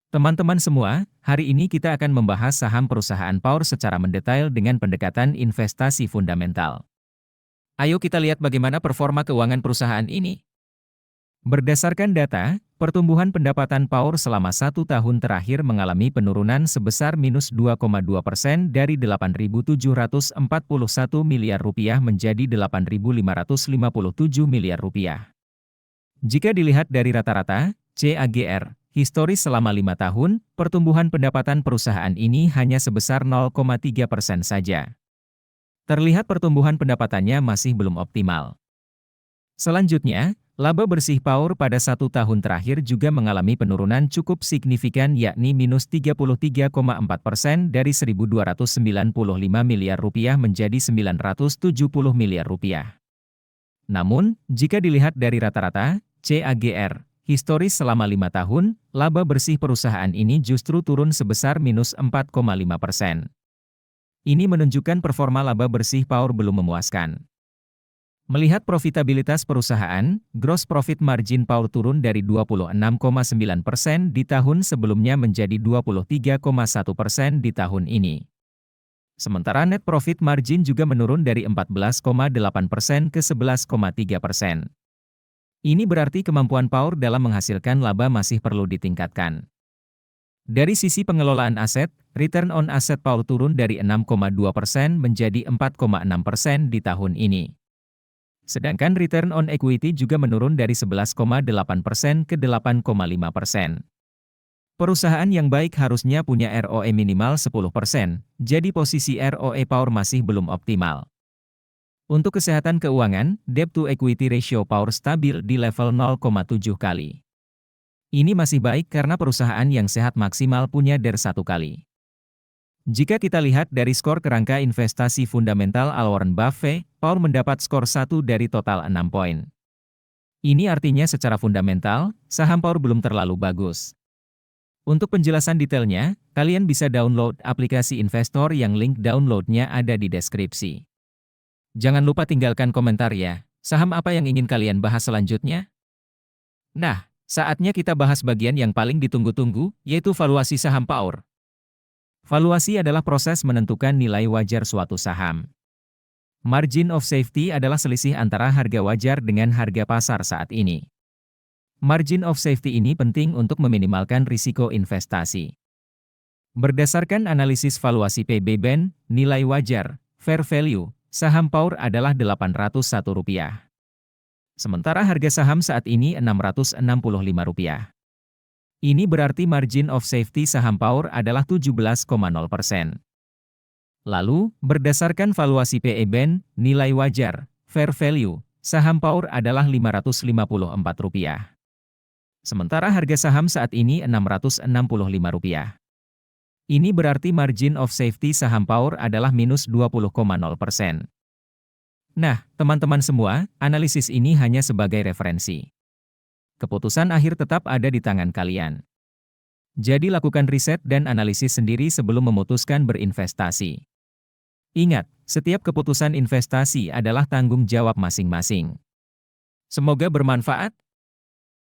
Teman-teman semua, hari ini kita akan membahas saham perusahaan Power secara mendetail dengan pendekatan investasi fundamental. Ayo kita lihat bagaimana performa keuangan perusahaan ini. Berdasarkan data, pertumbuhan pendapatan Power selama 1 tahun terakhir mengalami penurunan sebesar minus 2,2% dari 8.741 miliar rupiah menjadi 8.557 miliar rupiah. Jika dilihat dari rata-rata, CAGR, historis selama 5 tahun, pertumbuhan pendapatan perusahaan ini hanya sebesar 0,3% saja. Terlihat pertumbuhan pendapatannya masih belum optimal. Selanjutnya, laba bersih Power pada 1 tahun terakhir juga mengalami penurunan cukup signifikan yakni minus 33,4% dari 1.295 miliar rupiah menjadi 970 miliar rupiah. Namun, jika dilihat dari rata-rata, CAGR, historis selama 5 tahun, laba bersih perusahaan ini justru turun sebesar minus 4,5%. Ini menunjukkan performa laba bersih Power belum memuaskan. Melihat profitabilitas perusahaan, gross profit margin Power turun dari 26,9% di tahun sebelumnya menjadi 23,1% di tahun ini. Sementara net profit margin juga menurun dari 14,8% ke 11,3%. Ini berarti kemampuan Power dalam menghasilkan laba masih perlu ditingkatkan. Dari sisi pengelolaan aset, return on asset Power turun dari 6,2% menjadi 4,6% di tahun ini. Sedangkan return on equity juga menurun dari 11,8% ke 8,5%. Perusahaan yang baik harusnya punya ROE minimal 10%, jadi posisi ROE Power masih belum optimal. Untuk kesehatan keuangan, debt to equity ratio Power stabil di level 0,7 kali. Ini masih baik karena perusahaan yang sehat maksimal punya DER 1 kali. Jika kita lihat dari skor kerangka investasi fundamental Warren Buffett, Power mendapat skor 1 dari total 6 poin. Ini artinya secara fundamental, saham Power belum terlalu bagus. Untuk penjelasan detailnya, kalian bisa download aplikasi investor yang link downloadnya ada di deskripsi. Jangan lupa tinggalkan komentar ya, saham apa yang ingin kalian bahas selanjutnya? Nah, saatnya kita bahas bagian yang paling ditunggu-tunggu, yaitu valuasi saham Power. Valuasi adalah proses menentukan nilai wajar suatu saham. Margin of safety adalah selisih antara harga wajar dengan harga pasar saat ini. Margin of safety ini penting untuk meminimalkan risiko investasi. Berdasarkan analisis valuasi PB/BEN, nilai wajar, fair value, saham Power adalah Rp801. Sementara harga saham saat ini Rp665. Ini berarti margin of safety saham Power adalah 17,0%. Lalu, berdasarkan valuasi PE/BEN, nilai wajar, fair value, saham Power adalah Rp554. Sementara harga saham saat ini Rp665. Ini berarti margin of safety saham Power adalah minus 20,0%. Nah, teman-teman semua, analisis ini hanya sebagai referensi. Keputusan akhir tetap ada di tangan kalian. Jadi lakukan riset dan analisis sendiri sebelum memutuskan berinvestasi. Ingat, setiap keputusan investasi adalah tanggung jawab masing-masing. Semoga bermanfaat.